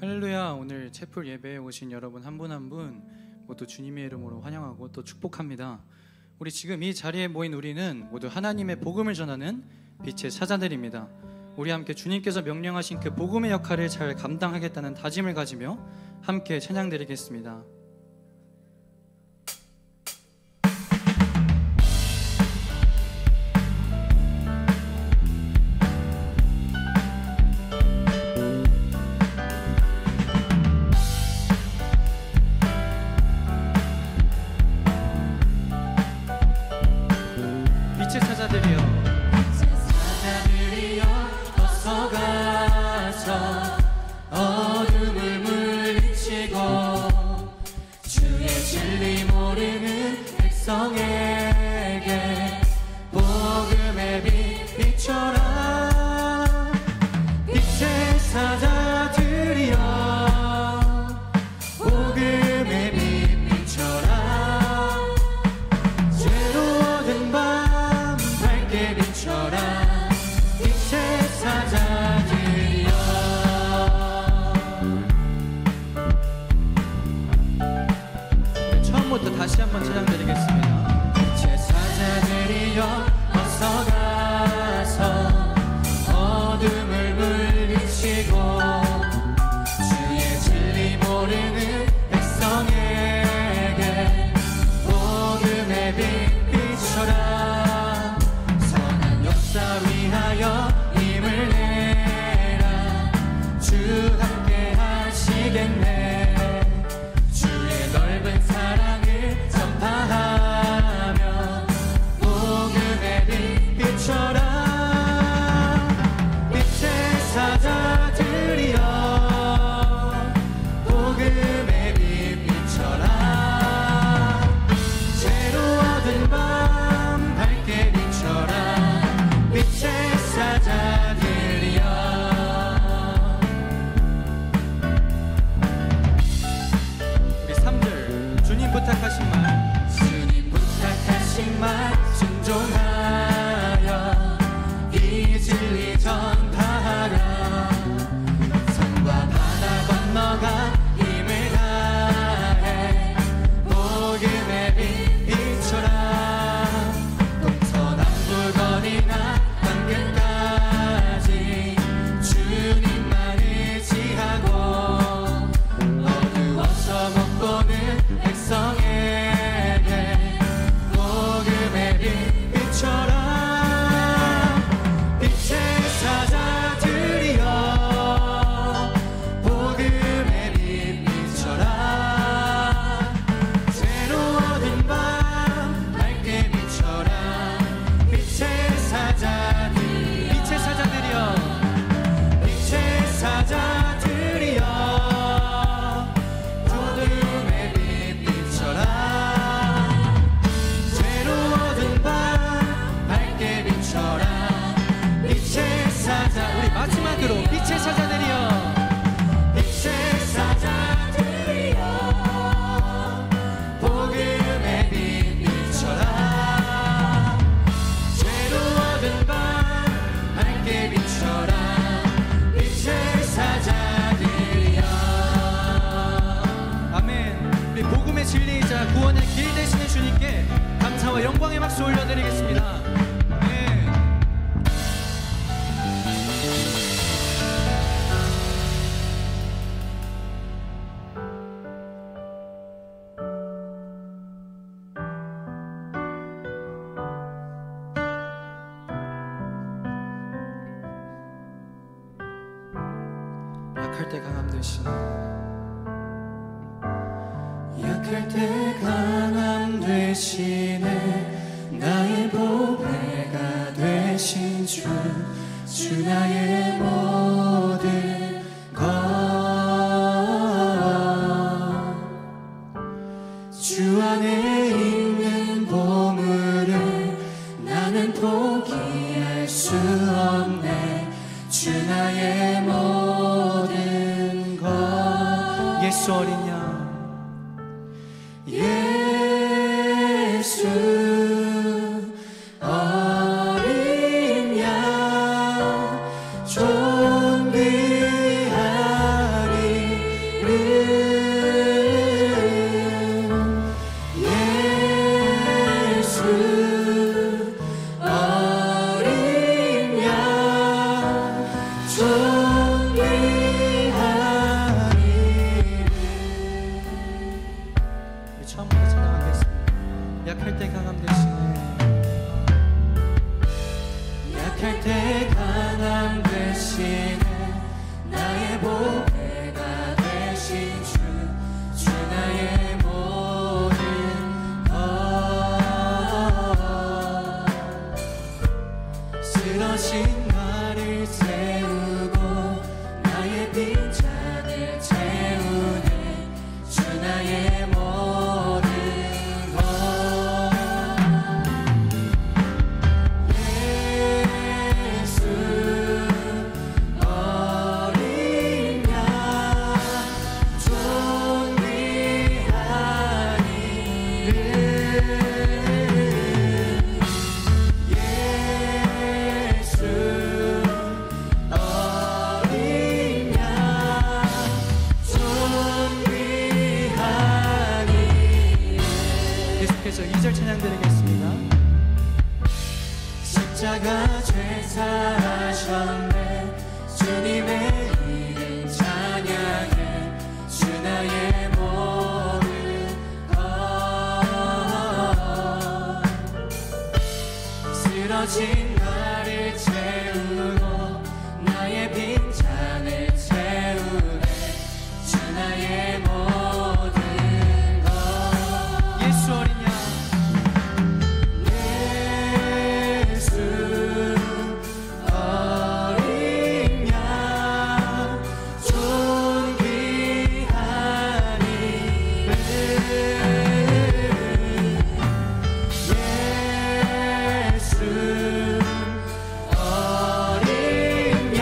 할렐루야. 오늘 채플 예배에 오신 여러분 한 분 한 분 모두 주님의 이름으로 환영하고 또 축복합니다. 우리 지금 이 자리에 모인 우리는 모두 하나님의 복음을 전하는 빛의 사자들입니다. 우리 함께 주님께서 명령하신 그 복음의 역할을 잘 감당하겠다는 다짐을 가지며 함께 찬양드리겠습니다. 빛의 사자들이여, 어서 가서 어둠을 물리치고 주의 진리 모르는 백성에게 복음의 빛 비춰라. 빛의 사자들이여, 복음의 빛 비춰라. 죄로 얻은 밤 밝게 비춰라. 빛의 사자들이여. 처음부터 다시 한번 찬양드리겠습니다. 빛의 사자들이여, 어서 가서 어둠을 물리치고 주의 진리 모르는 백성에게 복음의 빛 비춰라. 선한 역사 위하여 힘을 내라. 주 함께 하시겠네. 주의 넓은 사랑을 전파하며 복음의 빛 비춰라. 빛의 사자들이여, 복음의 빛 비춰라. 죄로 얻은 밤 밝게 비춰라. 빛의 사자들이여. 우리 3절 주님 부탁하신 말, 주님 부탁하신 말 순종하여 이 진리 전파하라. 산과 바다 건너가 힘을 다해 복음의 빛 비춰라. 동서남북 어디나 땅끝까지 주님만 의지하고 어두워서 못 보는 백성에게 복음의 빛 비춰라. 빛의 사자들이여, 복음의 빛 비춰라. 죄로 얻은 밤 밝게 비춰라. 빛의 사자들, 빛의 사자들이여, 빛의 사자들이여, 복음의 빛 비춰라. 죄로 얻은 밤 밝게 비춰라. 빛의 사자, 우리 마지막으로 빛의 사자들이여, 빛의 사자들이여, 복음의 빛 비춰라. 죄로 얻은 밤 밝게 비춰라. 빛의 사자들이여. 아멘. 우리 복음의 진리이자 구원의 길 되시는 주님께 감사와 영광의 박수 올려드리겠습니다. 아멘. 약할 때 강함 되시네. 약할 때 강함 되시네. 나의 보배가 되신 주, 주 나의 모든 것. 주 안에 있는 보물을 나는 포기할 수 없네. 주 나의 모든 것. 예수 어린 양, 예수 어린 양 존귀하리. 약할 때 강함 되시네 나의 보배가 되신 주 나의 모든 것 쓰러진 나를 세우고 나의 빈잔을 채우네 주 나의 모든 것 예수 어린 양 존귀하니 예수 어린 양 존귀하니 계속해서 2절 찬양 드리겠습니다. 십자가 죄 사하셨네 주님의 이름 찬양해 주 나의 모든 것 쓰러진 나를 채우고 나의 빈잔을 채우네 주 나의 모든 것 예수 어린 양 예수 어린 양 존귀하니 예수 어린 양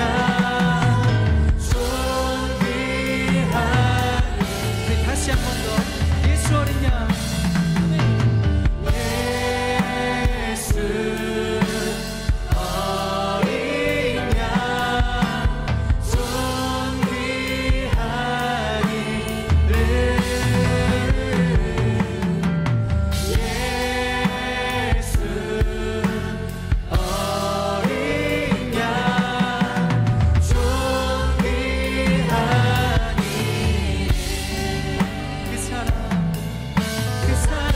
존귀하니 우리 다시 한 번 더 예수 어린 양 예수 어린 양 존귀하니 예수 어린 양 존귀하니 그 사랑 그 사랑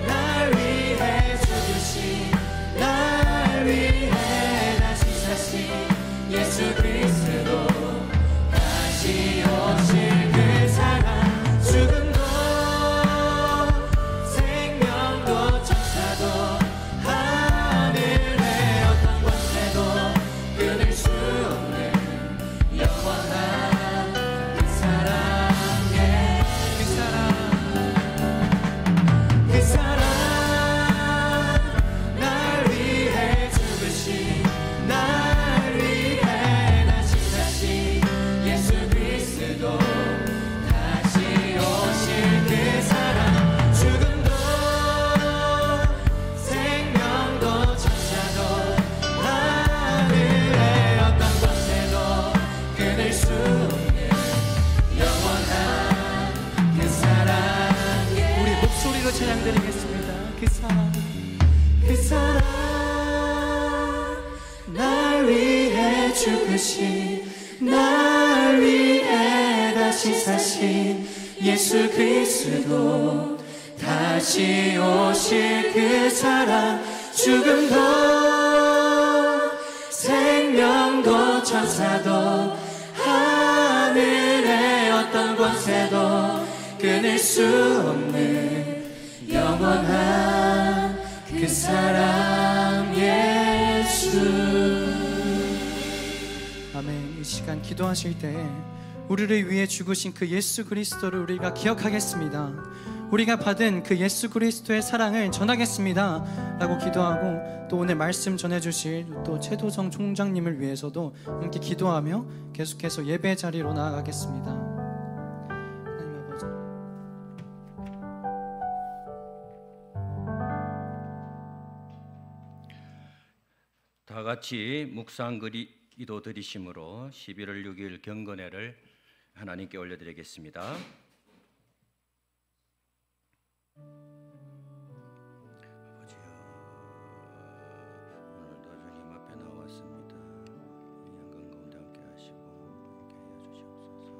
날 위해 죽으신 날 위해 다시 사신 예수 그리스도 다시 오실 그 사랑 죽음도 생명도 천사도 하늘의 어떤 권세도 끊을 수 없는 영원한 그 사랑의 그 사랑 그 사랑 날 위해 죽으신 날 위해 다시 사신 예수 그리스도 다시 오실 그 사랑 죽음도 생명도 천사도 하늘의 어떤 권세도 끊을 수 없는 영원한 그 사랑의 우리 목소리로 찬양 드리겠습니다. 그 사랑 그 사랑 날 위해 죽으신 날 위해 다시 사신 예수 그리스도 다시 오실 그 사랑 죽음도 생명도 천사도 하늘의 어떤 권세도 끊을 수 없는 영원한 그 사랑 예수 아멘. 이 시간 기도하실 때 우리를 위해 죽으신 그 예수 그리스도를 우리가 기억하겠습니다. 우리가 받은 그 예수 그리스도의 사랑을 전하겠습니다 라고 기도하고, 또 오늘 말씀 전해주실 또 최도성 총장님을 위해서도 함께 기도하며 계속해서 예배 자리로 나아가겠습니다. 하나님 아버지, 다 같이 묵상 기도 드리심으로 11월 6일 경건회를 하나님께 올려드리겠습니다. 아버지여, 오늘도 주님 앞에 나왔습니다. 이 영광 가운데 함께 하시고 함께 하여 주시옵소서.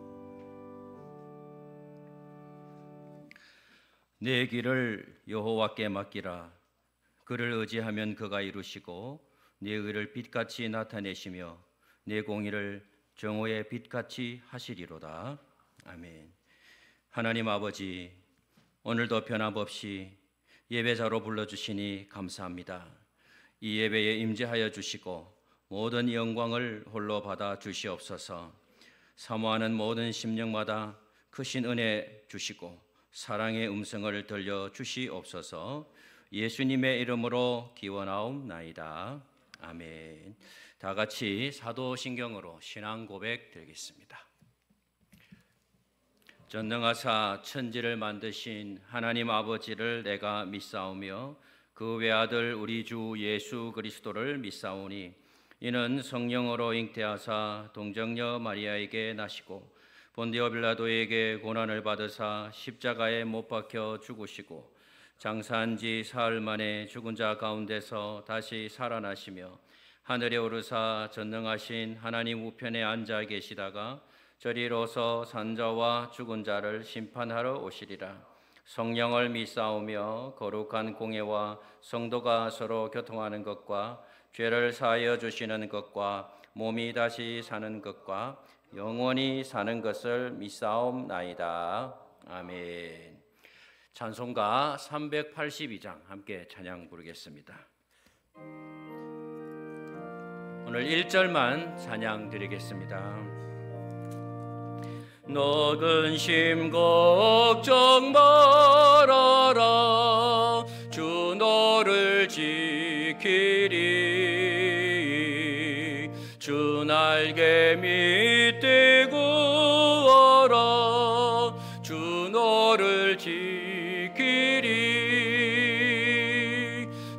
내 길을 여호와께 맡기라. 그를 의지하면 그가 이루시고 네 의를 빛같이 나타내시며 네 공의를 정오의 빛같이 하시리로다. 아멘. 하나님 아버지, 오늘도 변함없이 예배자로 불러주시니 감사합니다. 이 예배에 임재하여 주시고 모든 영광을 홀로 받아 주시옵소서. 사모하는 모든 심령마다 크신 은혜 주시고 사랑의 음성을 들려 주시옵소서. 예수님의 이름으로 기원하옵나이다. 아멘. 다 같이 사도신경으로 신앙 고백 드리겠습니다. 전능하사 천지를 만드신 하나님 아버지를 내가 믿사오며 그 외아들 우리 주 예수 그리스도를 믿사오니 이는 성령으로 잉태하사 동정녀 마리아에게 나시고 본디오 빌라도에게 고난을 받으사 십자가에 못 박혀 죽으시고 장사한 지 사흘 만에 죽은 자 가운데서 다시 살아나시며 하늘에 오르사 전능하신 하나님 우편에 앉아 계시다가 저리로서 산자와 죽은 자를 심판하러 오시리라. 성령을 믿사오며 거룩한 공예와 성도가 서로 교통하는 것과 죄를 사하여 주시는 것과 몸이 다시 사는 것과 영원히 사는 것을 믿사옵나이다. 아멘. 찬송가 382장 함께 찬양 부르겠습니다. 오늘 1절만 찬양 드리겠습니다. 너 근심 걱정 말아라. 주 너를 지키리. 주 날개 밑에 구하라. 주 너를 지키리.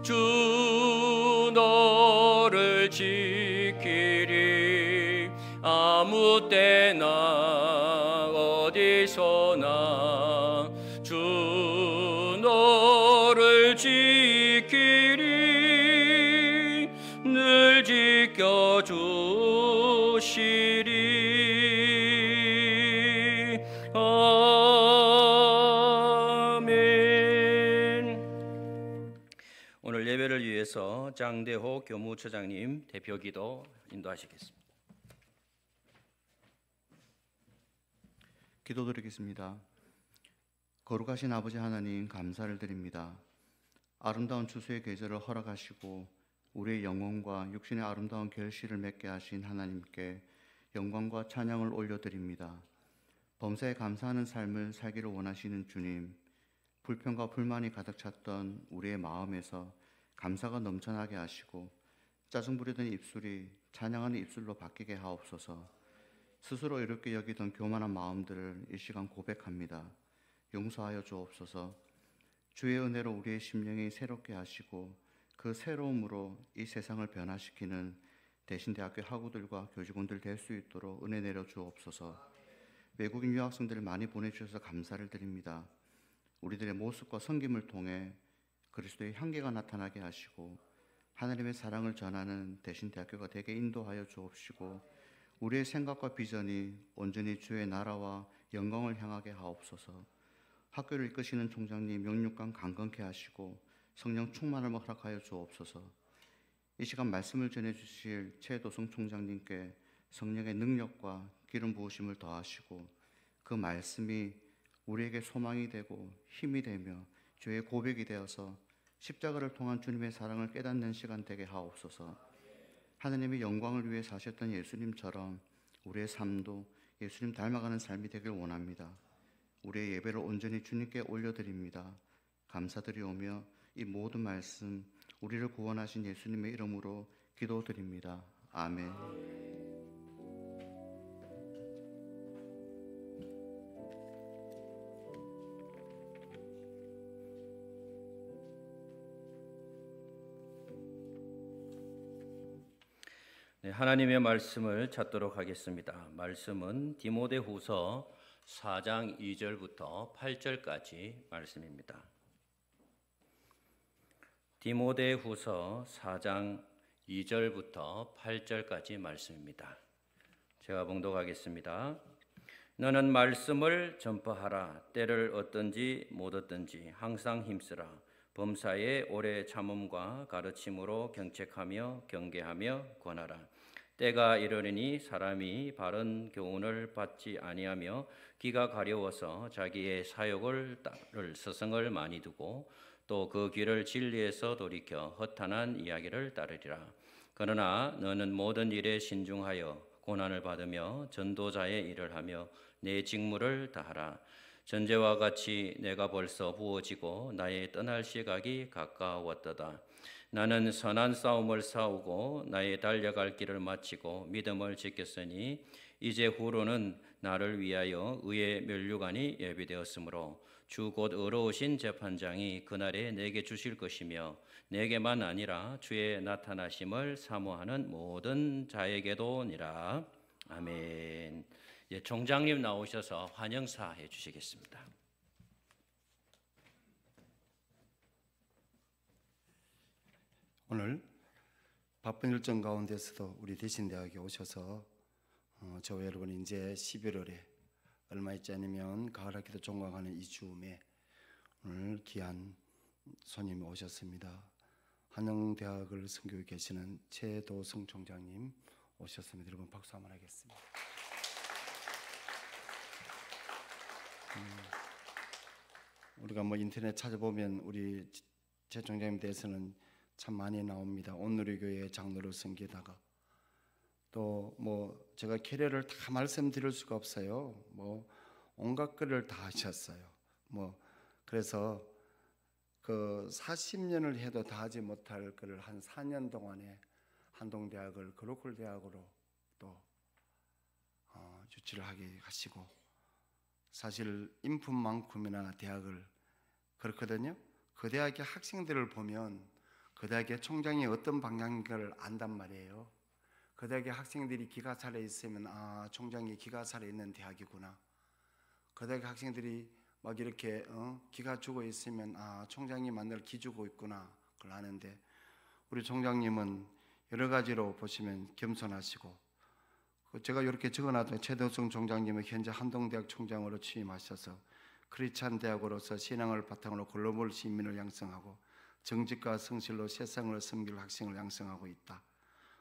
주 너를 지키리. 아무 때나 어디서나 주 너를 지키리. 늘 지켜주시리. 아멘. 오늘 예배를 위해서 장대호 교무처장님 대표기도 인도하시겠습니다. 기도드리겠습니다. 거룩하신 아버지 하나님, 감사를 드립니다. 아름다운 추수의 계절을 허락하시고 우리의 영혼과 육신의 아름다운 결실을 맺게 하신 하나님께 영광과 찬양을 올려드립니다. 범사에 감사하는 삶을 살기를 원하시는 주님, 불평과 불만이 가득 찼던 우리의 마음에서 감사가 넘쳐나게 하시고 짜증 부리던 입술이 찬양하는 입술로 바뀌게 하옵소서. 스스로 이롭게 여기던 교만한 마음들을 이 시간 고백합니다. 용서하여 주옵소서. 주의 은혜로 우리의 심령이 새롭게 하시고 그 새로움으로 이 세상을 변화시키는 대신대학교 학우들과 교직원들 될 수 있도록 은혜 내려 주옵소서. 외국인 유학생들을 많이 보내주셔서 감사를 드립니다. 우리들의 모습과 섬김을 통해 그리스도의 향기가 나타나게 하시고 하나님의 사랑을 전하는 대신대학교가 되게 인도하여 주옵시고 우리의 생각과 비전이 온전히 주의 나라와 영광을 향하게 하옵소서. 학교를 이끄시는 총장님 영육간 강건케 하시고 성령 충만함을 허락하여 주옵소서. 이 시간 말씀을 전해주실 최도성 총장님께 성령의 능력과 기름 부으심을 더하시고 그 말씀이 우리에게 소망이 되고 힘이 되며 주의 고백이 되어서 십자가를 통한 주님의 사랑을 깨닫는 시간 되게 하옵소서. 하나님의 영광을 위해 사셨던 예수님처럼 우리의 삶도 예수님 닮아가는 삶이 되길 원합니다. 우리의 예배를 온전히 주님께 올려드립니다. 감사드리오며 이 모든 말씀 우리를 구원하신 예수님의 이름으로 기도드립니다. 아멘. 네, 하나님의 말씀을 찾도록 하겠습니다. 말씀은 디모데후서 4장 2절부터 8절까지 말씀입니다. 디모데후서 4장 2절부터 8절까지 말씀입니다. 제가 봉독하겠습니다. 너는 말씀을 전파하라. 때를 얻든지 못 얻든지 항상 힘쓰라. 범사에 오래 참음과 가르침으로 경책하며 경계하며 권하라. 때가 이르리니 사람이 바른 교훈을 받지 아니하며 귀가 가려워서 자기의 사욕을 따를 스승을 많이 두고 또 그 귀를 진리에서 돌이켜 허탄한 이야기를 따르리라. 그러나 너는 모든 일에 신중하여 고난을 받으며 전도자의 일을 하며 내 직무를 다하라. 전제와 같이 내가 벌써 부어지고 나의 떠날 시각이 가까웠도다. 나는 선한 싸움을 싸우고 나의 달려갈 길을 마치고 믿음을 지켰으니 이제 후로는 나를 위하여 의의 면류관이 예비되었으므로 주 곧 의로우신 재판장이 그날에 내게 주실 것이며 내게만 아니라 주의 나타나심을 사모하는 모든 자에게도니라. 아멘. 예, 총장님 나오셔서 환영사 해주시겠습니다. 오늘 바쁜 일정 가운데서도 우리 대신대학에 오셔서 저와 여러분 이제 11월에 얼마 있지 않으면 가을학기도 종강하는 이 즈음에 오늘 귀한 손님이 오셨습니다. 한영대학을 선교해 계시는 최도승 총장님 오셨습니다. 여러분 박수 한번 하겠습니다. 우리가 인터넷 찾아보면 우리 최 총장님 대해서는 참 많이 나옵니다. 온누리교회 장로로 섬기다가 또 제가 캐리어를 다 말씀드릴 수가 없어요. 온갖 글을 다 하셨어요. 그래서 그 40년을 해도 다 하지 못할 글을 한 4년 동안에 한동대학을 그로컬 대학으로 또 유치를 하게 하시고, 사실 인품만큼이나 대학을 그렇거든요. 그 대학의 학생들을 보면 그 대학의 총장이 어떤 방향인가를 안단 말이에요. 그 대학의 학생들이 기가 살아 있으면 총장이 기가 살아 있는 대학이구나. 그 대학의 학생들이 막 이렇게 기가 죽어 있으면 총장이 만날 기주고 있구나 그걸 아는데, 우리 총장님은 여러 가지로 보시면 겸손하시고, 제가 이렇게 적어놨던 최도승 총장님은 현재 한동대학 총장으로 취임하셔서 크리스찬 대학으로서 신앙을 바탕으로 글로벌 시민을 양성하고 정직과 성실로 세상을 섬길 학생을 양성하고 있다.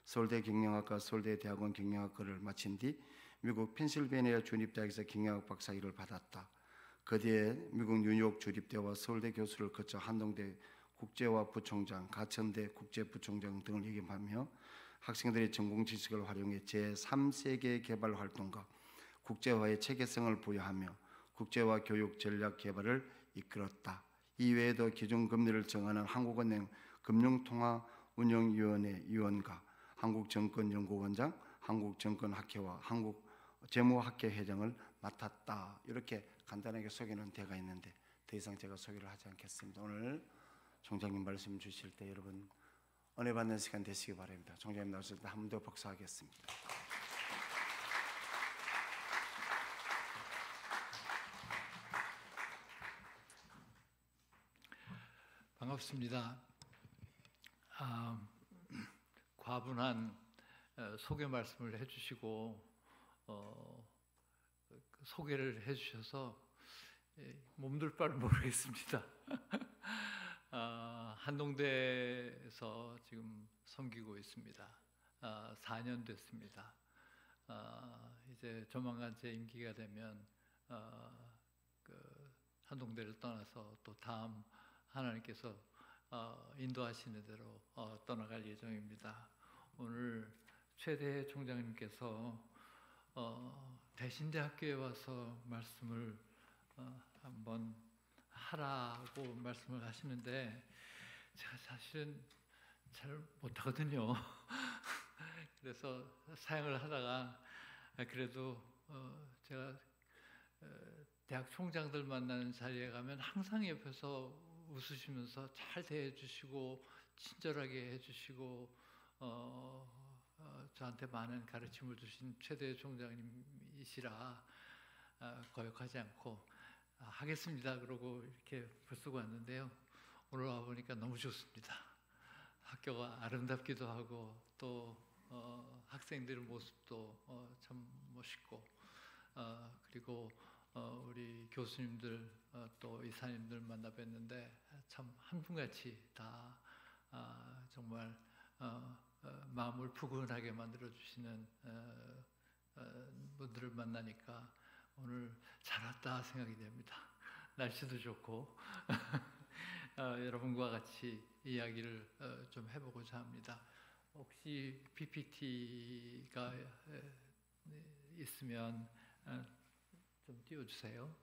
서울대 경영학과 서울대 대학원 경영학과를 마친 뒤 미국 펜실베니아 주립대학에서 경영학 박사학위를 받았다. 그 뒤에 미국 뉴욕 주립대와 서울대 교수를 거쳐 한동대 국제화 부총장, 가천대 국제부총장 등을 역임하며 학생들의 전공 지식을 활용해 제3세계 개발 활동과 국제화의 체계성을 부여하며 국제화 교육 전략 개발을 이끌었다. 이외에도 기준금리를 정하는 한국은행 금융통화운영위원회 위원과 한국증권연구원장, 한국증권학회와 한국재무학회 회장을 맡았다. 이렇게 간단하게 소개는 되어 있는데 더 이상 제가 소개를 하지 않겠습니다. 오늘 총장님 말씀 주실 때 여러분 은혜 받는 시간 되시기 바랍니다. 총장님 나오실 때 한 번 더 박수하겠습니다. 반갑습니다. 과분한 소개 말씀을 해주시고 소개를 해주셔서 몸둘 바를 모르겠습니다. 한동대에서 지금 섬기고 있습니다. 4년 됐습니다. 이제 조만간 제 임기가 되면 한동대를 떠나서 또 다음 하나님께서 인도하시는 대로 떠나갈 예정입니다. 오늘 최대 총장님께서 대신대학교에 와서 말씀을 한번 하라고 말씀을 하시는데 제가 사실은 잘 못하거든요. 그래서 사역을 하다가 그래도 제가 대학 총장들 만나는 자리에 가면 항상 옆에서 웃으시면서 잘 대해주시고 친절하게 해주시고 저한테 많은 가르침을 주신 최대 총장님이시라 거역하지 않고 하겠습니다 그러고 이렇게 벌쓰고 왔는데요. 오늘 와보니까 너무 좋습니다. 학교가 아름답기도 하고 또 학생들 모습도 참 멋있고 그리고 우리 교수님들 또 이사님들 만나 뵀는데 참 한 분같이 다 정말 마음을 푸근하게 만들어 주시는 분들을 만나니까 오늘 잘 왔다 생각이 됩니다. 날씨도 좋고 여러분과 같이 이야기를 좀 해보고자 합니다. 혹시 PPT가 있으면 좀 띄워주세요.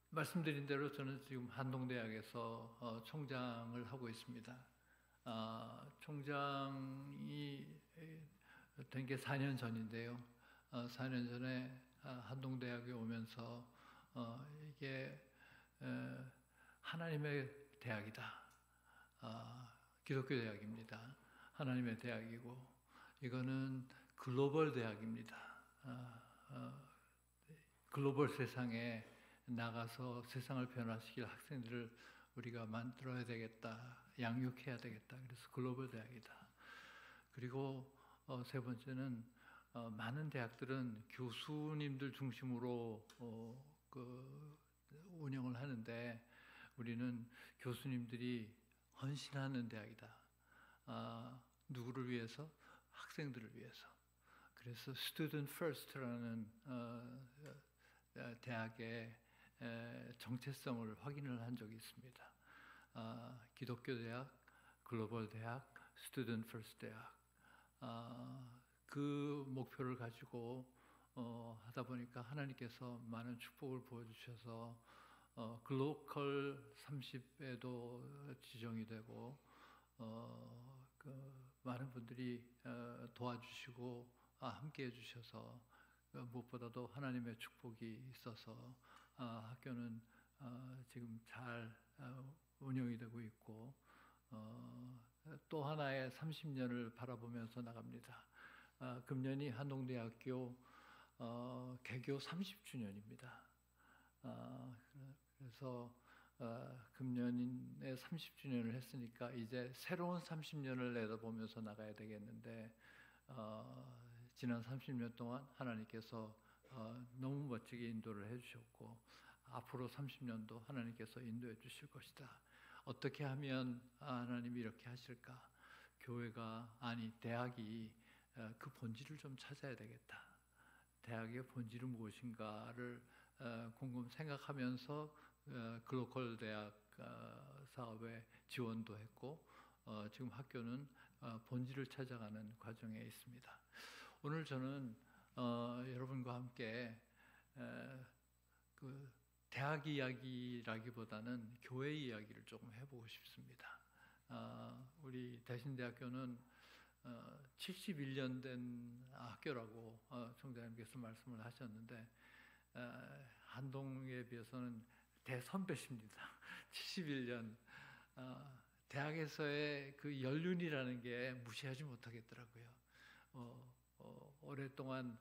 말씀드린 대로 저는 지금 한동대학에서 총장을 하고 있습니다. 총장이 된 게 4년 전인데요. 4년 전에 한동대학에 오면서 이게 하나님의 대학이다. 기독교 대학입니다. 하나님의 대학이고 이거는 글로벌 대학입니다. 글로벌 세상에 나가서 세상을 변화시킬 학생들을 우리가 만들어야 되겠다, 양육해야 되겠다. 그래서 글로벌 대학이다. 그리고 세 번째는 많은 대학들은 교수님들 중심으로 운영을 하는데 우리는 교수님들이 헌신하는 대학이다. 누구를 위해서? 학생들을 위해서. 그래서 Student First라는 대학의 정체성을 확인을 한 적이 있습니다. 기독교 대학, 글로벌 대학, Student First 대학. 그 목표를 가지고 하다 보니까 하나님께서 많은 축복을 부어주셔서 글로컬 30에도 지정이 되고 많은 분들이 도와주시고 함께 해주셔서 무엇보다도 하나님의 축복이 있어서 학교는 지금 잘 운영이 되고 있고 또 하나의 30년을 바라보면서 나갑니다. 금년이 한동대학교 개교 30주년입니다. 그래서 금년에 30주년을 했으니까 이제 새로운 30년을 내다보면서 나가야 되겠는데 지난 30년 동안 하나님께서 너무 멋지게 인도를 해주셨고 앞으로 30년도 하나님께서 인도해 주실 것이다. 어떻게 하면 하나님이 이렇게 하실까? 교회가 대학이 그 본질을 좀 찾아야 되겠다. 대학의 본질은 무엇인가를 곰곰 생각하면서 글로컬 대학 사업에 지원도 했고 지금 학교는 본질을 찾아가는 과정에 있습니다. 오늘 저는 여러분과 함께 그 대학 이야기라기보다는 교회 이야기를 조금 해보고 싶습니다. 우리 대신대학교는 71년 된 학교라고 총장님께서 말씀을 하셨는데 한동에 비해서는 대선배십니다. 71년 대학에서의 그 연륜이라는 게 무시하지 못하겠더라고요. 오랫동안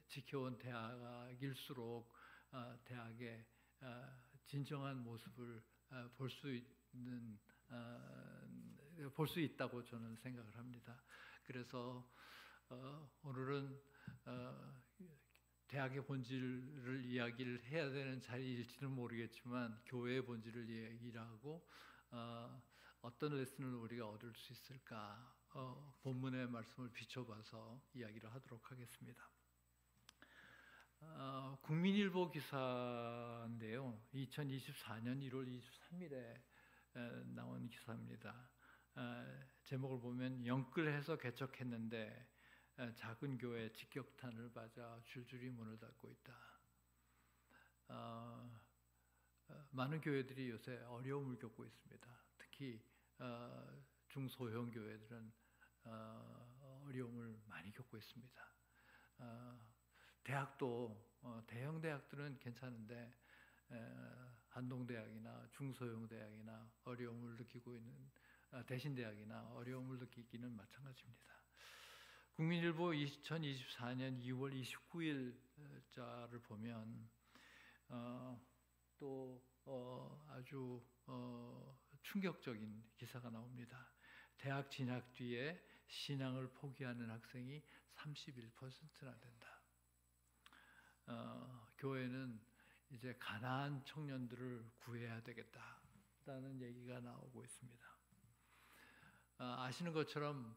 지켜온 대학일수록 대학의 진정한 모습을 볼 수 있다고 저는 생각을 합니다. 그래서 오늘은 대학의 본질을 이야기를 해야 되는 자리일지는 모르겠지만 교회의 본질을 얘기를 하고 어떤 레슨을 우리가 얻을 수 있을까 본문의 말씀을 비춰봐서 이야기를 하도록 하겠습니다. 국민일보 기사인데요. 2024년 1월 23일에 나온 기사입니다. 제목을 보면 영끌해서 개척했는데 작은 교회 직격탄을 맞아 줄줄이 문을 닫고 있다. 많은 교회들이 요새 어려움을 겪고 있습니다. 특히 중소형 교회들은 어려움을 많이 겪고 있습니다. 대학도 대형 대학들은 괜찮은데 한동대학이나 중소형 대학이나 어려움을 느끼고 있는 대신대학이나 어려움을 느끼기는 마찬가지입니다. 국민일보 2024년 2월 29일자를 보면 또 아주 충격적인 기사가 나옵니다. 대학 진학 뒤에 신앙을 포기하는 학생이 31%나 된다. 교회는 이제 가난한 청년들을 구해야 되겠다라는 얘기가 나오고 있습니다. 아시는 것처럼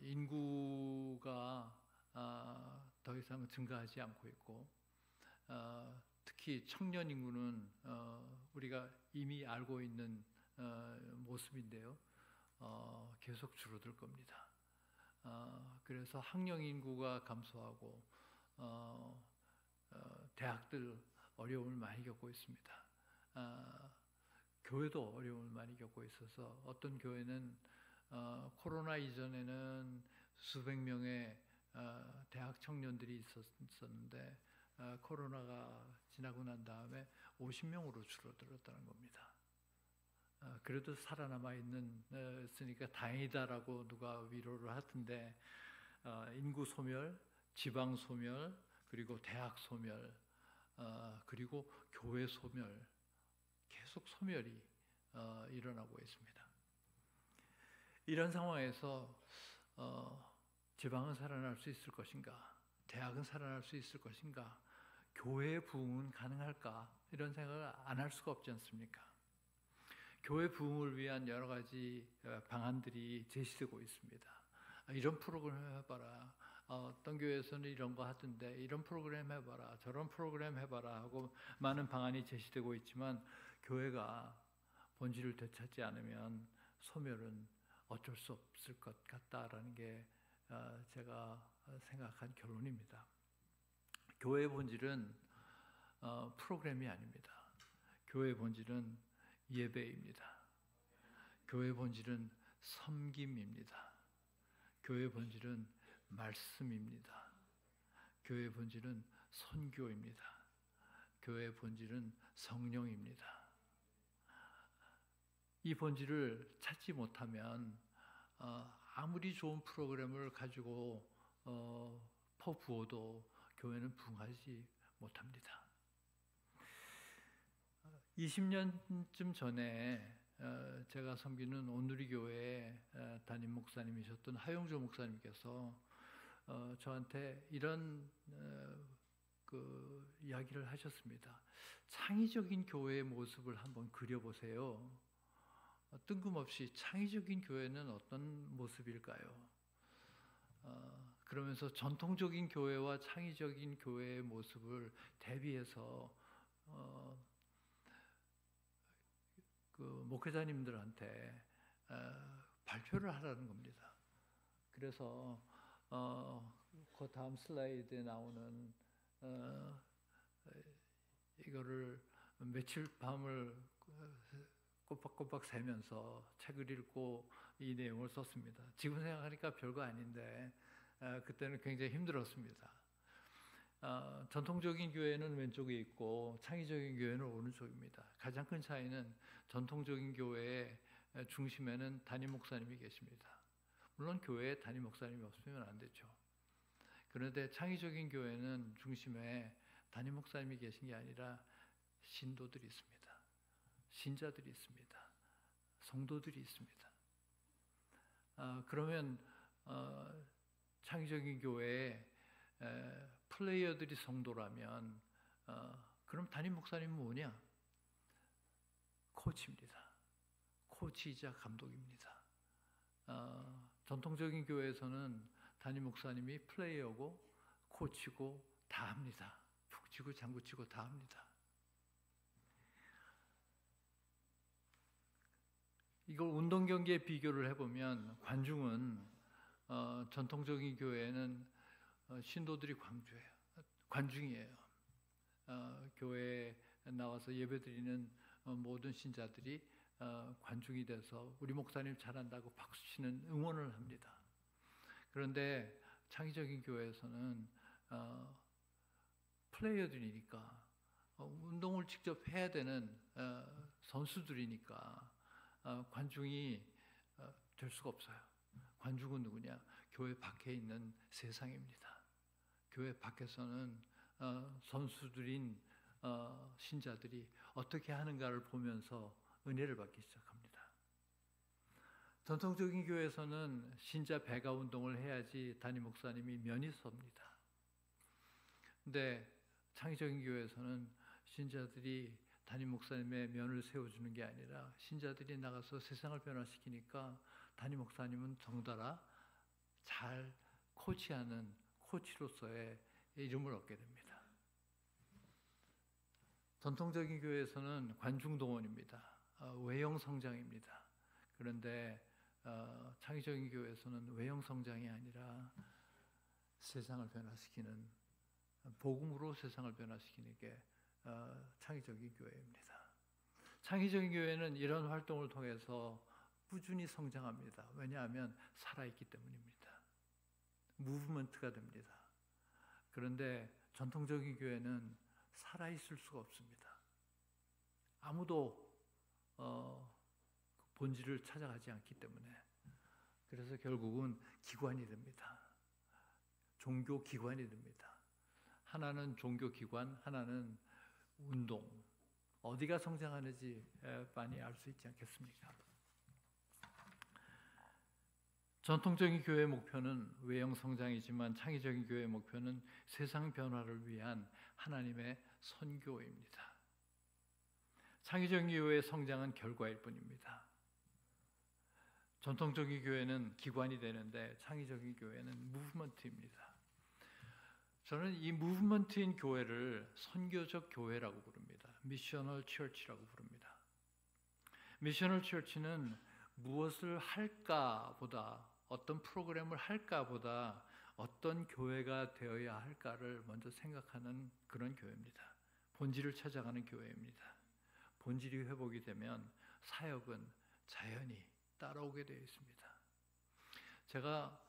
인구가 더 이상 증가하지 않고 있고, 특히 청년 인구는 우리가 이미 알고 있는 모습인데요, 계속 줄어들 겁니다. 그래서 학령 인구가 감소하고 대학들 어려움을 많이 겪고 있습니다. 교회도 어려움을 많이 겪고 있어서 어떤 교회는 코로나 이전에는 수백 명의 대학 청년들이 있었는데 코로나가 지나고 난 다음에 50명으로 줄어들었다는 겁니다. 그래도 살아남아 있으니까 다행이다라고 누가 위로를 하던데, 인구 소멸, 지방 소멸, 그리고 대학 소멸, 그리고 교회 소멸, 계속 소멸이 일어나고 있습니다. 이런 상황에서 지방은 살아날 수 있을 것인가, 대학은 살아날 수 있을 것인가, 교회의 부흥은 가능할까, 이런 생각을 안 할 수가 없지 않습니까? 교회 부흥을 위한 여러 가지 방안들이 제시되고 있습니다. 이런 프로그램 해봐라, 어떤 교회에서는 이런 거 하던데 이런 프로그램 해봐라, 저런 프로그램 해봐라 하고 많은 방안이 제시되고 있지만, 교회가 본질을 되찾지 않으면 소멸은 어쩔 수 없을 것 같다라는 게 제가 생각한 결론입니다. 교회의 본질은 프로그램이 아닙니다. 교회의 본질은 예배입니다. 교회의 본질은 섬김입니다. 교회의 본질은 말씀입니다. 교회의 본질은 선교입니다. 교회의 본질은 성령입니다. 이 본질을 찾지 못하면 아무리 좋은 프로그램을 가지고 퍼부어도 교회는 부흥하지 못합니다. 20년쯤 전에 제가 섬기는 온누리 교회 담임 목사님이셨던 하용조 목사님께서 저한테 이런 이야기를 하셨습니다. 창의적인 교회의 모습을 한번 그려보세요. 뜬금없이 창의적인 교회는 어떤 모습일까요? 그러면서 전통적인 교회와 창의적인 교회의 모습을 대비해서 목회자님들한테 발표를 하라는 겁니다. 그래서 그 다음 슬라이드에 나오는 이거를 며칠 밤을 꼬박꼬박 새면서 책을 읽고 이 내용을 썼습니다. 지금 생각하니까 별거 아닌데 그때는 굉장히 힘들었습니다. 전통적인 교회는 왼쪽에 있고 창의적인 교회는 오른쪽입니다. 가장 큰 차이는 전통적인 교회의 중심에는 담임 목사님이 계십니다. 물론 교회에 담임 목사님이 없으면 안 되죠. 그런데 창의적인 교회는 중심에 담임 목사님이 계신 게 아니라 신도들이 있습니다. 신자들이 있습니다. 성도들이 있습니다. 그러면 창의적인 교회에 플레이어들이 성도라면 그럼 담임 목사님은 뭐냐? 코치입니다. 코치이자 감독입니다. 전통적인 교회에서는 담임 목사님이 플레이어고 코치고 다 합니다. 푹 치고 장구 치고 다 합니다. 이걸 운동 경기에 비교를 해보면 관중은 전통적인 교회는 신도들이 관중이에요. 교회에 나와서 예배드리는 모든 신자들이 관중이 돼서 우리 목사님 잘한다고 박수치는 응원을 합니다. 그런데 창의적인 교회에서는 플레이어들이니까 운동을 직접 해야 되는 선수들이니까 관중이 될 수가 없어요. 관중은 누구냐? 교회 밖에 있는 세상입니다. 교회 밖에서는 선수들인 신자들이 어떻게 하는가를 보면서 은혜를 받기 시작합니다. 전통적인 교회에서는 신자 배가 운동을 해야지 담임 목사님이 면이 섭니다. 근데 창의적인 교회에서는 신자들이 담임 목사님의 면을 세워주는 게 아니라 신자들이 나가서 세상을 변화시키니까 담임 목사님은 덩달아 잘 코치하는 코치로서의 이름을 얻게 됩니다. 전통적인 교회에서는 관중동원입니다. 외형 성장입니다. 그런데 창의적인 교회에서는 외형 성장이 아니라 세상을 변화시키는, 복음으로 세상을 변화시키는 게 창의적인 교회입니다. 창의적인 교회는 이런 활동을 통해서 꾸준히 성장합니다. 왜냐하면 살아있기 때문입니다. 무브먼트가 됩니다. 그런데 전통적인 교회는 살아있을 수가 없습니다. 아무도 본질을 찾아가지 않기 때문에. 그래서 결국은 기관이 됩니다. 종교 기관이 됩니다. 하나는 종교 기관, 하나는 운동. 어디가 성장하는지 많이 알 수 있지 않겠습니까? 전통적인 교회의 목표는 외형 성장이지만 창의적인 교회의 목표는 세상 변화를 위한 하나님의 선교입니다. 창의적인 교회의 성장은 결과일 뿐입니다. 전통적인 교회는 기관이 되는데 창의적인 교회는 무브먼트입니다. 저는 이 무브먼트인 교회를 선교적 교회라고 부릅니다. 미셔널 처치라고 부릅니다. 미셔널 처치는 무엇을 할까보다, 어떤 프로그램을 할까보다 어떤 교회가 되어야 할까를 먼저 생각하는 그런 교회입니다. 본질을 찾아가는 교회입니다. 본질이 회복이 되면 사역은 자연히 따라오게 되어 있습니다. 제가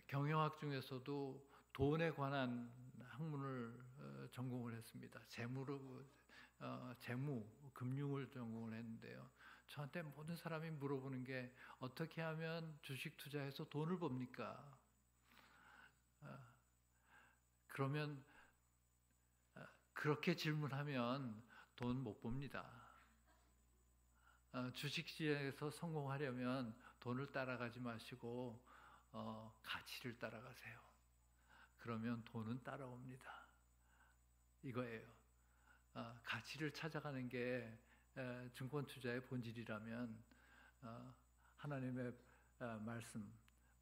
경영학 중에서도 돈에 관한 학문을 전공을 했습니다. 재무, 금융을 전공을 했는데요. 저한테 모든 사람이 물어보는 게 어떻게 하면 주식 투자해서 돈을 법니까? 그러면 그렇게 질문하면 돈 못 법니다. 주식시장에서 성공하려면 돈을 따라가지 마시고 가치를 따라가세요. 그러면 돈은 따라옵니다. 이거예요. 가치를 찾아가는 게 증권 투자의 본질이라면 하나님의 말씀,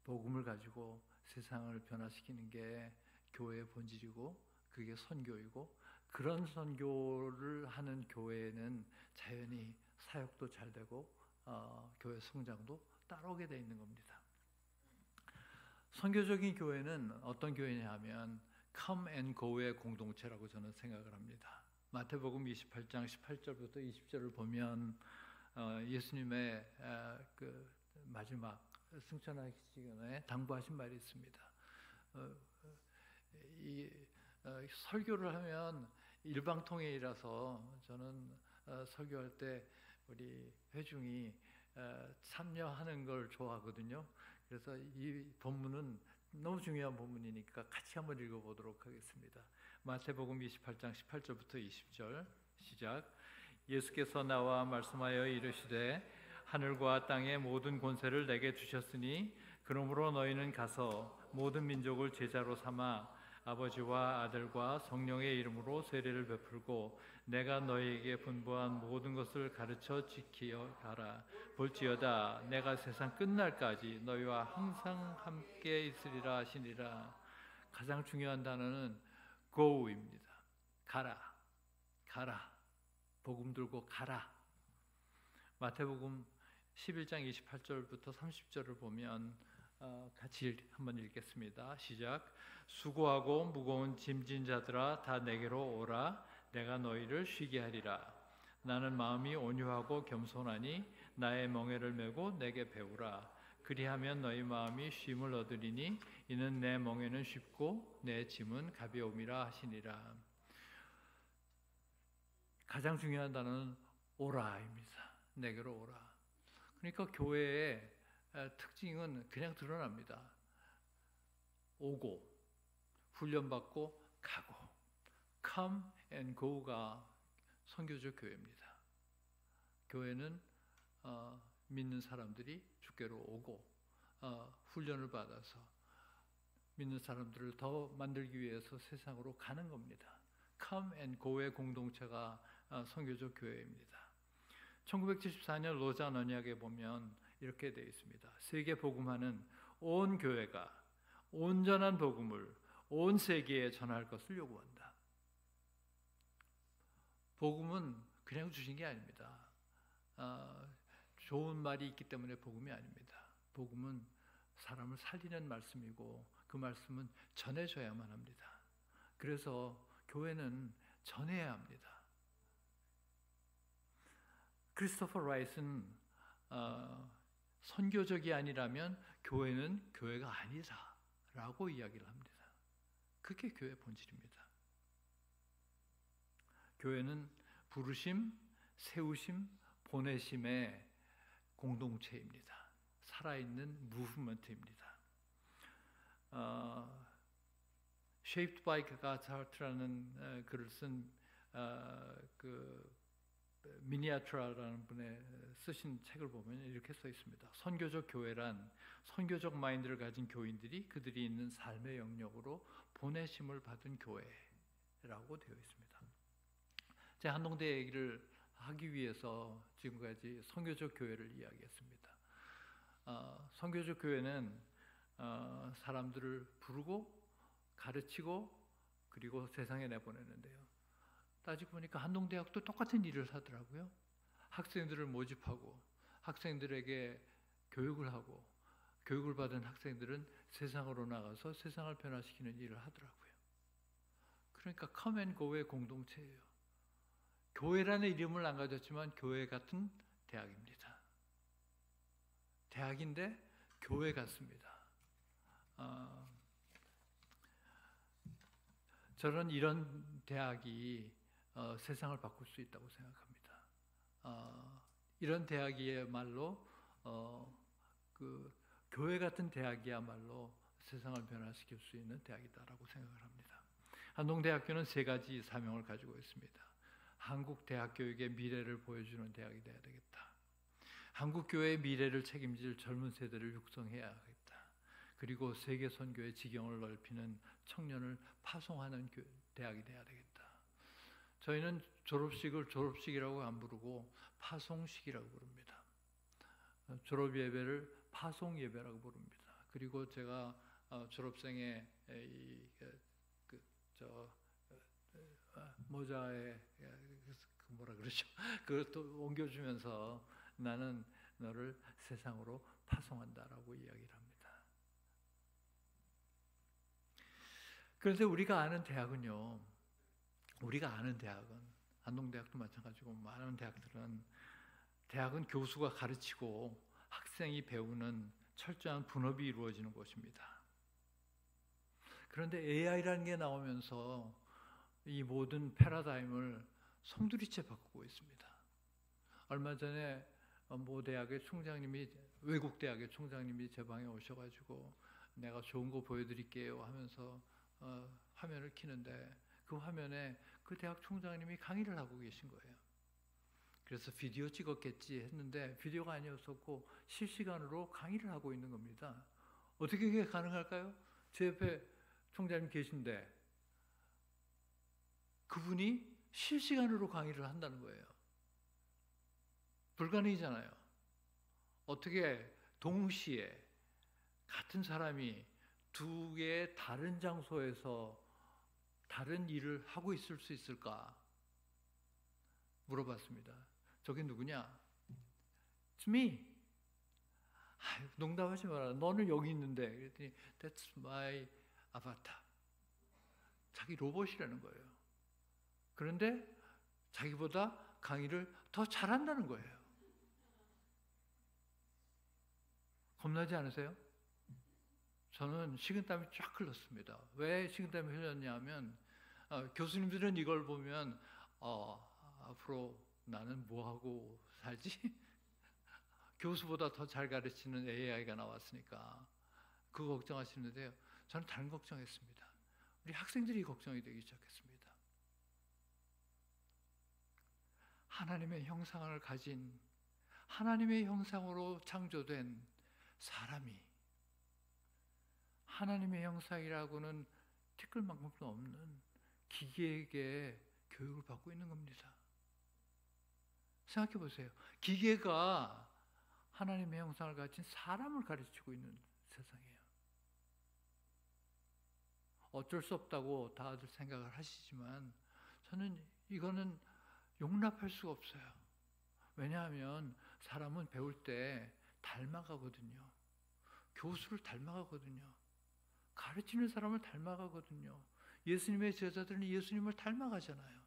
복음을 가지고 세상을 변화시키는 게 교회의 본질이고 그게 선교이고, 그런 선교를 하는 교회는 자연히 사역도 잘 되고 교회 성장도 따라오게 되어 있는 겁니다. 선교적인 교회는 어떤 교회냐 하면 Come and Go의 공동체라고 저는 생각을 합니다. 마태복음 28장 18절부터 20절을 보면 예수님의 그 마지막 승천하기 전에 당부하신 말이 있습니다. 이 설교를 하면 일방통행이라서 저는 설교할 때 우리 회중이 참여하는 걸 좋아하거든요. 그래서 이 본문은 너무 중요한 본문이니까 같이 한번 읽어보도록 하겠습니다. 마태복음 28장 18절부터 20절 시작. 예수께서 나와 말씀하여 이르시되 하늘과 땅의 모든 권세를 내게 주셨으니 그러므로 너희는 가서 모든 민족을 제자로 삼아 아버지와 아들과 성령의 이름으로 세례를 베풀고 내가 너희에게 분부한 모든 것을 가르쳐 지키어 가라. 볼지어다 내가 세상 끝날까지 너희와 항상 함께 있으리라 하시니라. 가장 중요한 단어는 go입니다. 가라. 가라. 복음 들고 가라. 마태복음 11장 28절부터 30절을 보면 같이 한번 읽겠습니다. 시작. 수고하고 무거운 짐진 자들아 다 내게로 오라. 내가 너희를 쉬게 하리라. 나는 마음이 온유하고 겸손하니 나의 멍에를 메고 내게 배우라. 그리하면 너희 마음이 쉼을 얻으리니 이는 내 멍에는 쉽고 내 짐은 가벼움이라 하시니라. 가장 중요한 단어는 오라입니다. 내게로 오라. 그러니까 교회의 특징은 그냥 드러납니다. 오고 훈련받고 가고 Come and Go가 선교적 교회입니다. 교회는 믿는 사람들이 주께로 오고 훈련을 받아서 믿는 사람들을 더 만들기 위해서 세상으로 가는 겁니다. Come and Go의 공동체가 선교적 교회입니다. 1974년 로잔 언약에 보면 이렇게 되어 있습니다. 세계 복음화는 온 교회가 온전한 복음을 온 세계에 전할 것을 요구한다. 복음은 그냥 주신 게 아닙니다. 좋은 말이 있기 때문에 복음이 아닙니다. 복음은 사람을 살리는 말씀이고 그 말씀은 전해줘야만 합니다. 그래서 교회는 전해야 합니다. 크리스토퍼 라이트는 선교적이 아니라면 교회는 교회가 아니다라고 이야기를 합니다. 그게 교회의 본질입니다. 교회는 부르심, 세우심, 보내심의 공동체입니다. 살아있는 무브먼트입니다. Shaped by God's Heart라는 글을 쓴 미니아트라라는 분의 쓰신 책을 보면 이렇게 써 있습니다. 선교적 교회란 선교적 마인드를 가진 교인들이 그들이 있는 삶의 영역으로 보내심을 받은 교회라고 되어 있습니다. 제 한동대 얘기를 하기 위해서 지금까지 선교적 교회를 이야기했습니다. 선교적 교회는 사람들을 부르고 가르치고 그리고 세상에 내보내는데요. 따지고 보니까 한동대학도 똑같은 일을 하더라고요. 학생들을 모집하고 학생들에게 교육을 하고 교육을 받은 학생들은 세상으로 나가서 세상을 변화시키는 일을 하더라고요. 그러니까 Come and Go의 공동체예요. 교회라는 이름을 안 가졌지만 교회 같은 대학입니다. 대학인데 교회 같습니다. 저는 이런 대학이 세상을 바꿀 수 있다고 생각합니다. 이런 대학이야말로 교회 같은 대학이야말로 세상을 변화시킬 수 있는 대학이다라고 생각을 합니다. 한동대학교는 3가지 사명을 가지고 있습니다. 한국 대학 교육의 미래를 보여주는 대학이 되어야 되겠다. 한국 교회의 미래를 책임질 젊은 세대를 육성해야겠다. 그리고 세계 선교의 지경을 넓히는 청년을 파송하는 대학이 되어야 되겠다. 저희는 졸업식을 졸업식이라고 안 부르고 파송식이라고 부릅니다. 졸업 예배를 파송 예배라고 부릅니다. 그리고 제가 졸업생의 모자에 뭐라 그러죠? 그것도 옮겨주면서 나는 너를 세상으로 파송한다라고 이야기를 합니다. 그런데 우리가 아는 대학은 안동대학도 마찬가지고 많은 대학은 교수가 가르치고 학생이 배우는 철저한 분업이 이루어지는 곳입니다. 그런데 AI라는 게 나오면서 이 모든 패러다임을 송두리째 바꾸고 있습니다. 얼마 전에 외국 대학의 총장님이 제 방에 오셔가지고 내가 좋은 거 보여드릴게요 하면서 화면을 켜는데 그 화면에 그 대학 총장님이 강의를 하고 계신 거예요. 그래서 비디오 찍었겠지 했는데 비디오가 아니었었고 실시간으로 강의를 하고 있는 겁니다. 어떻게 그게 가능할까요? 제 옆에 총장님 계신데 그분이 실시간으로 강의를 한다는 거예요. 불가능이잖아요. 어떻게 동시에 같은 사람이 2개의 다른 장소에서 다른 일을 하고 있을 수 있을까? 물어봤습니다. 저게 누구냐? It's me. 농담하지 마라. 너는 여기 있는데. 그랬더니 That's my avatar. 자기 로봇이라는 거예요. 그런데 자기보다 강의를 더 잘한다는 거예요. 겁나지 않으세요? 저는 식은땀이 쫙 흘렀습니다. 왜 식은땀이 흘렸냐면 교수님들은 이걸 보면 앞으로 나는 뭐하고 살지? 교수보다 더 잘 가르치는 AI가 나왔으니까 그거 걱정하시는데요. 저는 다른 걱정했습니다. 우리 학생들이 걱정이 되기 시작했습니다. 하나님의 형상을 가진 하나님의 형상으로 창조된 사람이 하나님의 형상이라고는 티끌만큼도 없는 기계에게 교육을 받고 있는 겁니다. 생각해 보세요. 기계가 하나님의 형상을 가진 사람을 가르치고 있는 세상이에요. 어쩔 수 없다고 다들 생각을 하시지만 저는 이거는 용납할 수가 없어요. 왜냐하면 사람은 배울 때 닮아가거든요. 교수를 닮아가거든요. 가르치는 사람을 닮아가거든요. 예수님의 제자들은 예수님을 닮아가잖아요.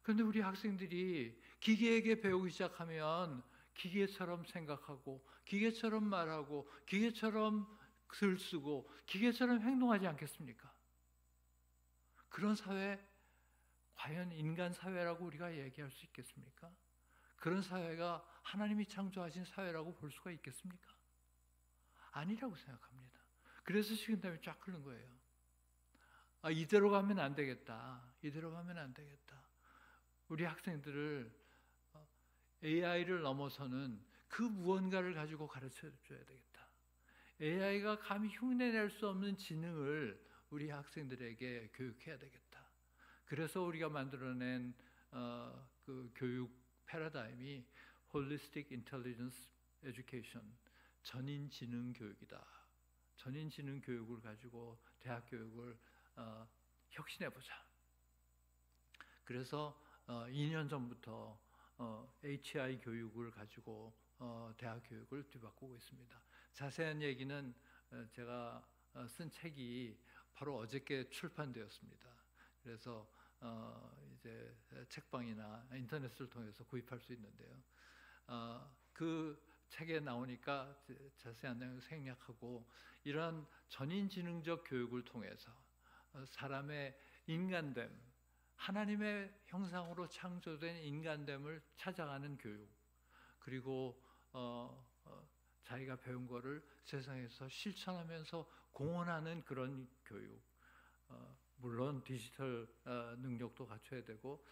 그런데 우리 학생들이 기계에게 배우기 시작하면 기계처럼 생각하고 기계처럼 말하고 기계처럼 글 쓰고 기계처럼 행동하지 않겠습니까? 그런 사회, 과연 인간 사회라고 우리가 얘기할 수 있겠습니까? 그런 사회가 하나님이 창조하신 사회라고 볼 수가 있겠습니까? 아니라고 생각합니다. 그래서 식은땀이 쫙 흐른 거예요. 이대로 가면 안 되겠다. 이대로 가면 안 되겠다. 우리 학생들을 AI를 넘어서는 그 무언가를 가지고 가르쳐 줘야 되겠다. AI가 감히 흉내낼 수 없는 지능을 우리 학생들에게 교육해야 되겠다. 그래서 우리가 만들어낸 그 교육 패러다임이 Holistic Intelligence Education, 전인지능 교육이다. 전인지능 교육을 가지고 대학 교육을 혁신해보자. 그래서 2년 전부터 HI 교육을 가지고 대학 교육을 뒤바꾸고 있습니다. 자세한 얘기는 제가 쓴 책이 바로 어저께 출판되었습니다. 그래서 이제 책방이나 인터넷을 통해서 구입할 수 있는데요. 그 책에 나오니까 자세한 내용을 생략하고 이러한 전인지능적 교육을 통해서 사람의 인간됨, 하나님의 형상으로 창조된 인간됨을 찾아가는 교육, 그리고 자기가 배운 거를 세상에서 실천하면서 공헌하는 그런 교육, 물론 디지털 능력도 갖춰야 되고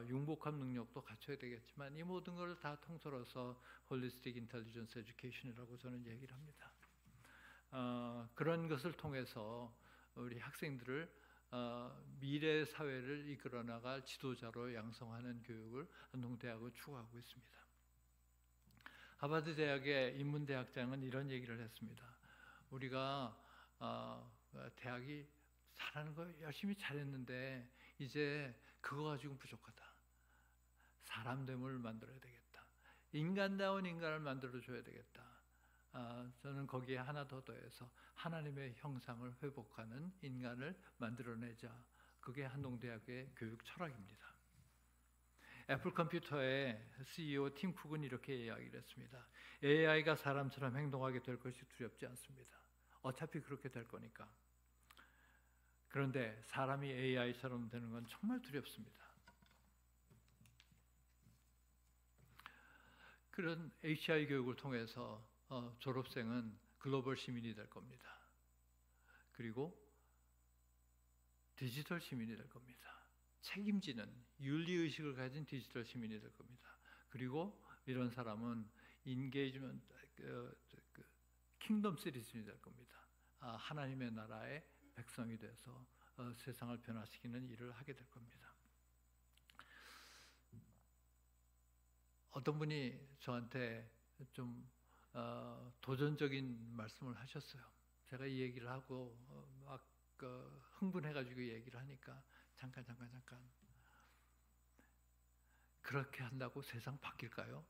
융복합 능력도 갖춰야 되겠지만 이 모든 걸 다 통틀어서 홀리스틱 인텔리전스 에듀케이션이라고 저는 얘기를 합니다. 그런 것을 통해서 우리 학생들을 미래 사회를 이끌어 나갈 지도자로 양성하는 교육을 한동대학은 추구하고 있습니다. 하버드 대학의 인문대학장은 이런 얘기를 했습니다. 우리가 대학이 잘하는 거 열심히 잘했는데 이제 그거 가지고 부족하다. 사람됨을 만들어야 되겠다. 인간다운 인간을 만들어줘야 되겠다. 저는 거기에 하나 더 더해서 하나님의 형상을 회복하는 인간을 만들어내자. 그게 한동대학의 교육 철학입니다. 애플 컴퓨터의 CEO 팀 쿡은 이렇게 이야기를 했습니다. AI가 사람처럼 행동하게 될 것이 두렵지 않습니다. 어차피 그렇게 될 거니까. 그런데 사람이 AI처럼 되는 건 정말 두렵습니다. 그런 HI 교육을 통해서 졸업생은 글로벌 시민이 될 겁니다. 그리고 디지털 시민이 될 겁니다. 책임지는 윤리의식을 가진 디지털 시민이 될 겁니다. 그리고 이런 사람은 인게이지먼트, 킹덤 시리즌이 될 겁니다. 하나님의 나라의 백성이 돼서 세상을 변화시키는 일을 하게 될 겁니다. 어떤 분이 저한테 좀 도전적인 말씀을 하셨어요. 제가 이 얘기를 하고 막 흥분해가지고 얘기를 하니까 잠깐 그렇게 한다고 세상 바뀔까요?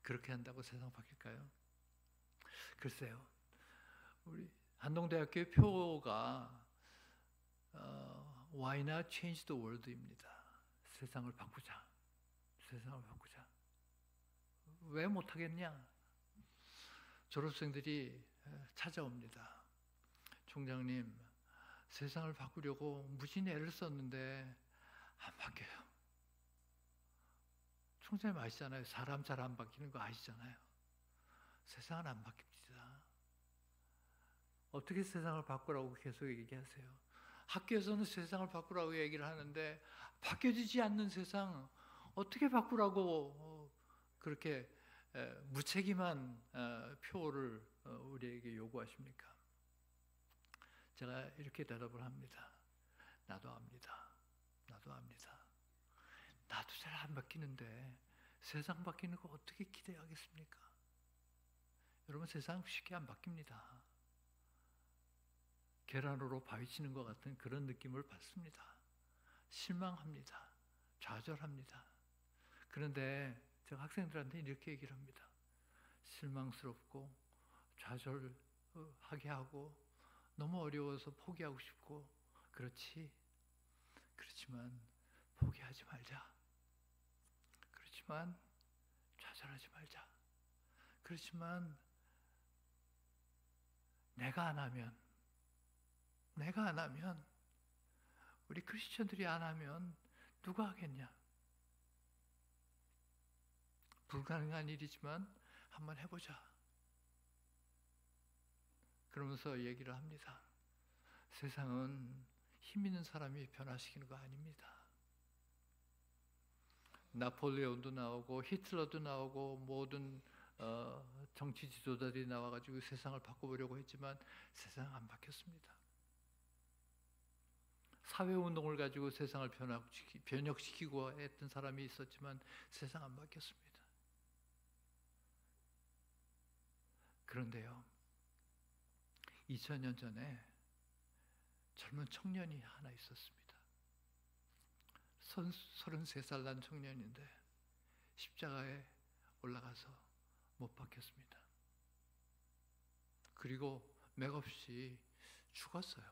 그렇게 한다고 세상 바뀔까요? 글쎄요. 우리 한동대학교의 표가 Why not change the world입니다. 세상을 바꾸자. 세상을 바꾸자. 왜 못하겠냐? 졸업생들이 찾아옵니다. 총장님, 세상을 바꾸려고 무진 애를 썼는데 안 바뀌어요. 총장님 아시잖아요. 사람 잘 안 바뀌는 거 아시잖아요. 세상은 안 바뀝니다. 어떻게 세상을 바꾸라고 계속 얘기하세요? 학교에서는 세상을 바꾸라고 얘기를 하는데 바뀌어지지 않는 세상 어떻게 바꾸라고 그렇게 무책임한 표를 우리에게 요구하십니까? 제가 이렇게 대답을 합니다. 나도 압니다. 나도 압니다. 나도 잘 안 바뀌는데 세상 바뀌는 거 어떻게 기대하겠습니까? 여러분, 세상 쉽게 안 바뀝니다. 계란으로 바위 치는 것 같은 그런 느낌을 받습니다. 실망합니다. 좌절합니다. 그런데 제가 학생들한테 이렇게 얘기를 합니다. 실망스럽고 좌절하게 하고 너무 어려워서 포기하고 싶고 그렇지. 그렇지만 포기하지 말자. 그렇지만 좌절하지 말자. 그렇지만 내가 안 하면 우리 크리스천들이 안 하면 누가 하겠냐? 불가능한 일이지만 한번 해보자. 그러면서 얘기를 합니다. 세상은 힘 있는 사람이 변화시키는 거 아닙니다. 나폴레온도 나오고 히틀러도 나오고 모든 정치 지도자들이 나와가지고 세상을 바꿔보려고 했지만 세상 안 바뀌었습니다. 사회운동을 가지고 세상을 변혁시키고 했던 사람이 있었지만 세상 안 바뀌었습니다. 그런데요, 2000년 전에 젊은 청년이 하나 있었습니다. 33살 난 청년인데 십자가에 올라가서 못 박혔습니다. 그리고 맥없이 죽었어요.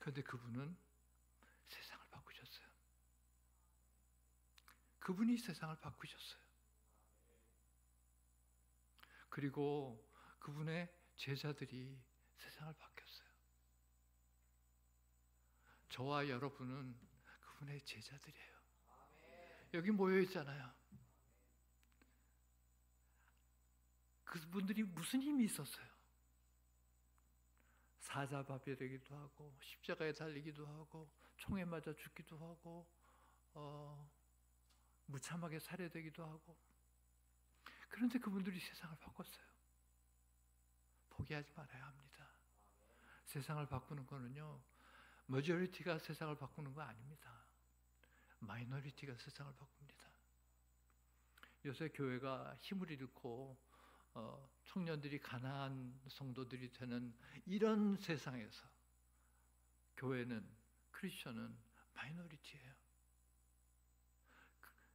그런데 그분은 세상을 바꾸셨어요. 그분이 세상을 바꾸셨어요. 그리고 그분의 제자들이 세상을 바뀌었어요. 저와 여러분은 그분의 제자들이에요. 여기 모여 있잖아요. 그분들이 무슨 힘이 있었어요? 사자바벨이기도 하고 십자가에 달리기도 하고 총에 맞아 죽기도 하고 무참하게 살해되기도 하고. 그런데 그분들이 세상을 바꿨어요. 포기하지 말아야 합니다. 세상을 바꾸는 거는요, 머저리티가 세상을 바꾸는 거 아닙니다. 마이너리티가 세상을 바꿉니다. 요새 교회가 힘을 잃고 청년들이 가난한 성도들이 되는 이런 세상에서 교회는, 크리스천은 마이너리티예요.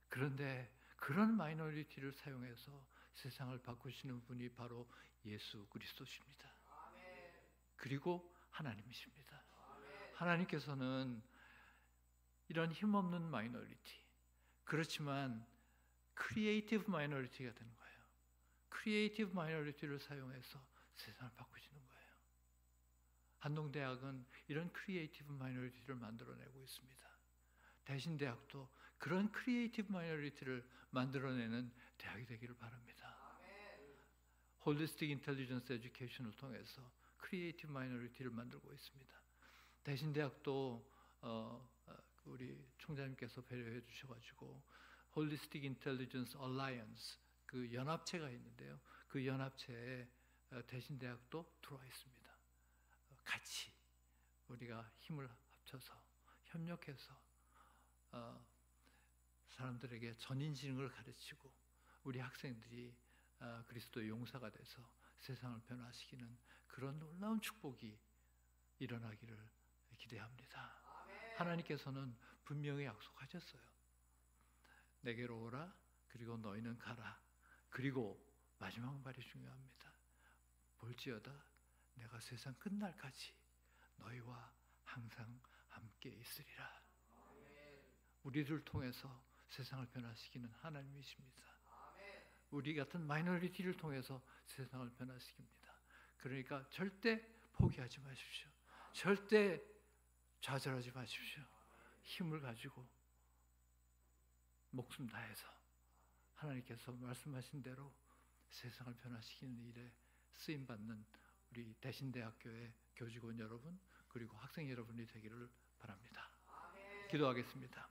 그런데 그런 마이너리티를 사용해서 세상을 바꾸시는 분이 바로 예수 그리스도십니다. 그리고 하나님이십니다. 하나님께서는 이런 힘없는 마이너리티, 그렇지만 크리에이티브 마이너리티가 되는 거예요. 크리에이티브 마이너리티를 사용해서 세상을 바꾸시는 거예요. 한동대학은 이런 크리에이티브 마이너리티를 만들어내고 있습니다. 대신대학도 그런 크리에이티브 마이너리티를 만들어내는 대학이 되기를 바랍니다. 홀리스틱 인텔리전스 에듀케이션을 통해서 크리에이티브 마이너리티를 만들고 있습니다. 대신대학도 우리 총장님께서 배려해 주셔가지고 홀리스틱 인텔리전스 얼라이언스, 그 연합체가 있는데요. 그 연합체에 대신대학도 들어와 있습니다. 같이 우리가 힘을 합쳐서 협력해서 사람들에게 전인지능을 가르치고 우리 학생들이 그리스도의 용사가 돼서 세상을 변화시키는 그런 놀라운 축복이 일어나기를 기대합니다. 하나님께서는 분명히 약속하셨어요. 내게로 오라, 그리고 너희는 가라. 그리고 마지막 말이 중요합니다. 볼지어다 내가 세상 끝날까지 너희와 항상 함께 있으리라. 우리를 통해서 세상을 변화시키는 하나님이십니다. 우리 같은 마이너리티를 통해서 세상을 변화시킵니다. 그러니까 절대 포기하지 마십시오. 절대 좌절하지 마십시오. 힘을 가지고 목숨 다해서 하나님께서 말씀하신 대로 세상을 변화시키는 일에 쓰임받는 우리 대신대학교의 교직원 여러분, 그리고 학생 여러분이 되기를 바랍니다. 기도하겠습니다.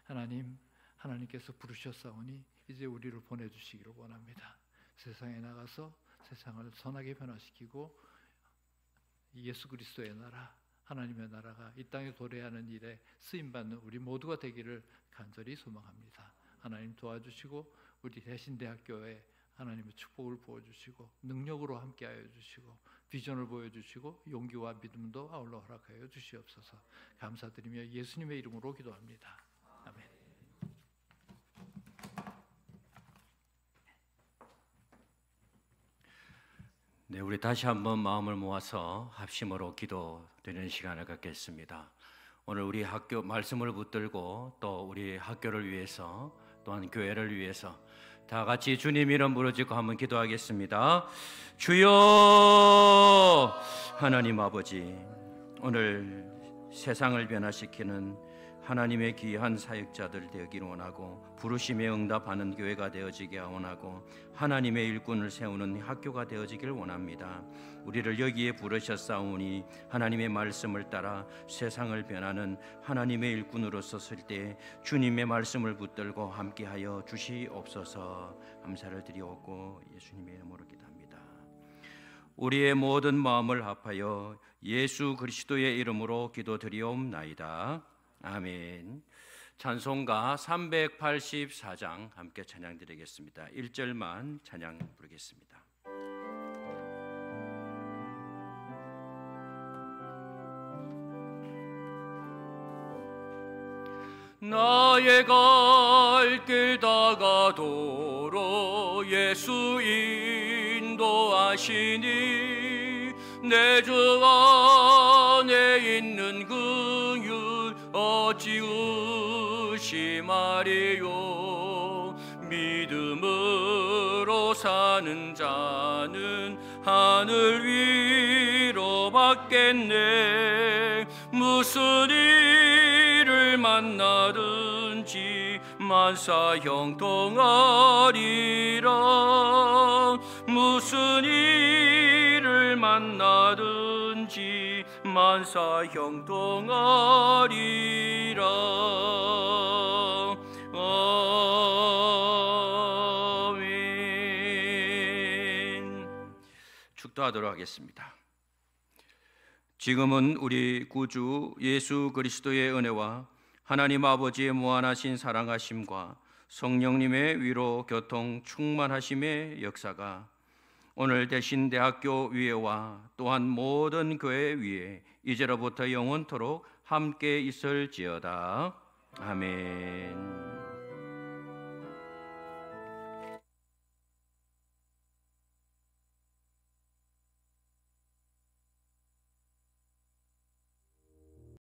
하나님, 하나님께서 부르셨사오니 이제 우리를 보내주시기를 원합니다. 세상에 나가서 세상을 선하게 변화시키고 예수 그리스도의 나라, 하나님의 나라가 이 땅에 도래하는 일에 쓰임받는 우리 모두가 되기를 간절히 소망합니다. 하나님 도와주시고 우리 대신대학교에 하나님의 축복을 부어주시고 능력으로 함께하여 주시고 비전을 보여주시고 용기와 믿음도 아울러 허락하여 주시옵소서. 감사드리며 예수님의 이름으로 기도합니다. 아멘. 네, 우리 다시 한번 마음을 모아서 합심으로 기도드리는 시간을 갖겠습니다. 오늘 우리 학교 말씀을 붙들고 또 우리 학교를 위해서 또한 교회를 위해서 다 같이 주님 이름 부르짖고 한번 기도하겠습니다. 주여 하나님 아버지, 오늘 세상을 변화시키는 하나님의 귀한 사역자들 되기를 원하고 부르심에 응답하는 교회가 되어지게 원하고 하나님의 일꾼을 세우는 학교가 되어지길 원합니다. 우리를 여기에 부르셨사오니 하나님의 말씀을 따라 세상을 변하는 하나님의 일꾼으로 섰을 때 주님의 말씀을 붙들고 함께하여 주시옵소서. 감사를 드리옵고 예수님의 이름으로 기도합니다. 우리의 모든 마음을 합하여 예수 그리스도의 이름으로 기도드리옵나이다. 아멘. 찬송가 384장 함께 찬양 드리겠습니다. 1절만 찬양 부르겠습니다. 나의 갈 길 다가도록 예수 인도하시니 내 주 안에 있는 긍휼 어찌 의심하리요. 믿음으로 사는 자는 하늘 위로 받겠네. 무슨 일을 만나든지 만사 형통하리라. 무슨 일을 만나든지 만사 형통하리라. 아멘. 축도하도록 하겠습니다. 지금은 우리 구주 예수 그리스도의 은혜와 하나님 아버지의 무한하신 사랑하심과 성령님의 위로 교통 충만하심의 역사가 오늘 대신 대학교 위에와 또한 모든 교회 위에 이제로부터 영원토록 함께 있을지어다. 아멘.